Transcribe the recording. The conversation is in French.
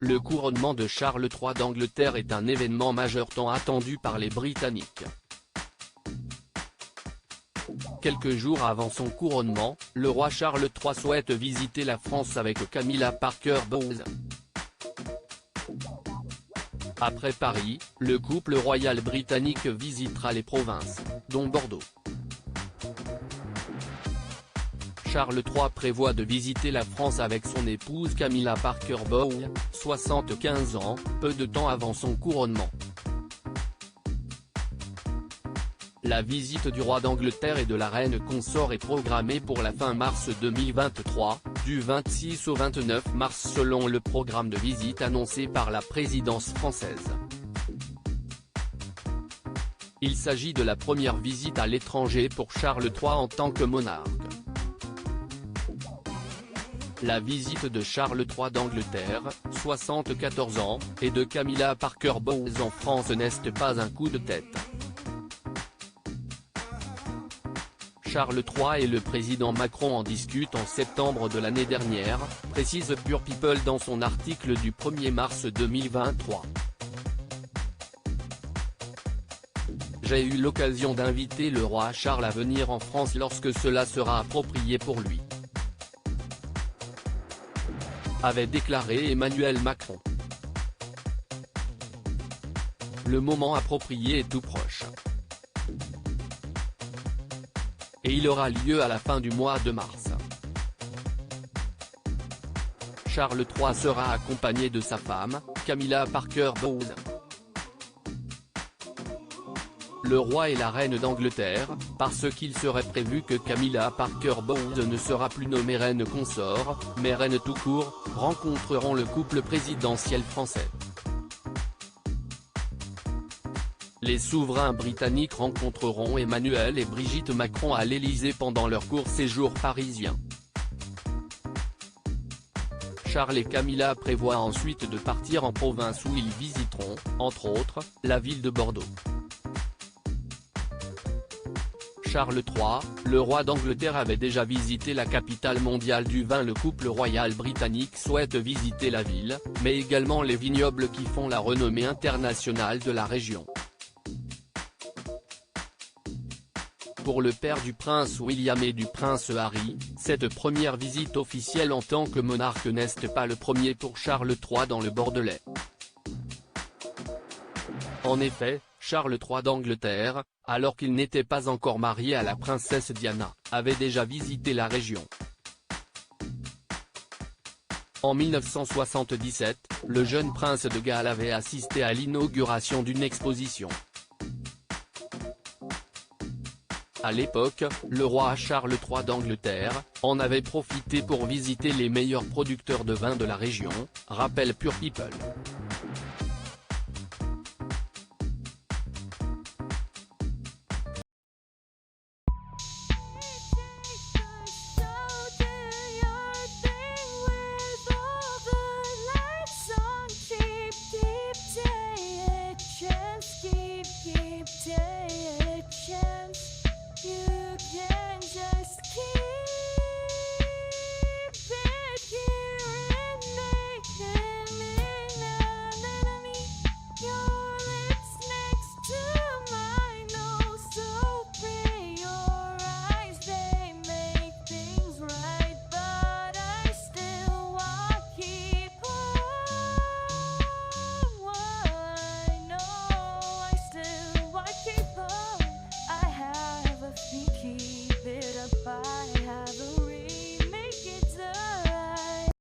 le couronnement de Charles III d'Angleterre est un événement majeur tant attendu par les Britanniques. Quelques jours avant son couronnement, le roi Charles III souhaite visiter la France avec Camilla Parker Bowles. Après Paris, le couple royal britannique visitera les provinces, dont Bordeaux. Charles III prévoit de visiter la France avec son épouse Camilla Parker Bowles, 75 ans, peu de temps avant son couronnement. La visite du roi d'Angleterre et de la reine consort est programmée pour la fin mars 2023, du 26 au 29 mars selon le programme de visite annoncé par la présidence française. Il s'agit de la première visite à l'étranger pour Charles III en tant que monarque. La visite de Charles III d'Angleterre, 74 ans, et de Camilla Parker Bowles en France n'est pas un coup de tête. Charles III et le président Macron en discutent en septembre de l'année dernière, précise Pure People dans son article du 1er mars 2023. J'ai eu l'occasion d'inviter le roi Charles à venir en France lorsque cela sera approprié pour lui, avait déclaré Emmanuel Macron. Le moment approprié est tout proche. Et il aura lieu à la fin du mois de mars. Charles III sera accompagné de sa femme, Camilla Parker Bowles. Le roi et la reine d'Angleterre, parce qu'il serait prévu que Camilla Parker Bowles ne sera plus nommée reine consort, mais reine tout court, rencontreront le couple présidentiel français. Les souverains britanniques rencontreront Emmanuel et Brigitte Macron à l'Élysée pendant leur court séjour parisien. Charles et Camilla prévoient ensuite de partir en province où ils visiteront, entre autres, la ville de Bordeaux. Charles III, le roi d'Angleterre avait déjà visité la capitale mondiale du vin. Le couple royal britannique souhaite visiter la ville, mais également les vignobles qui font la renommée internationale de la région. Pour le père du prince William et du prince Harry, cette première visite officielle en tant que monarque n'est pas le premier pour Charles III dans le Bordelais. En effet, Charles III d'Angleterre, alors qu'il n'était pas encore marié à la princesse Diana, avait déjà visité la région. En 1977, le jeune prince de Galles avait assisté à l'inauguration d'une exposition. À l'époque, le roi Charles III d'Angleterre en avait profité pour visiter les meilleurs producteurs de vin de la région, rappelle Pure People.